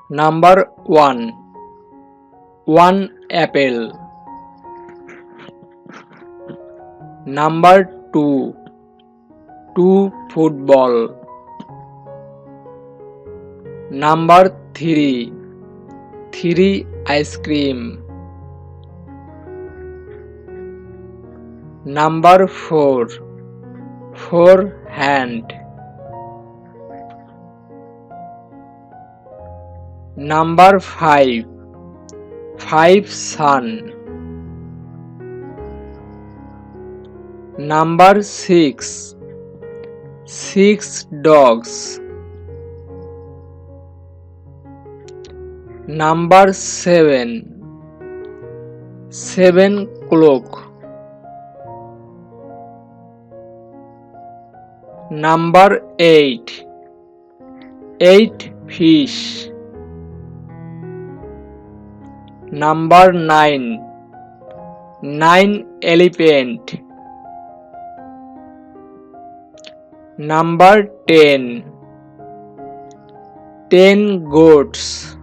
Number 1. One apple. Number 2. Two football. Number 3. Three ice cream. Number 4. Four hand. Number 5. Five sun. Number 6. Six dogs. Number 7. Seven clock. Number 8. Eight fish. Number 9. Nine elephant. Number 10. 10 goats.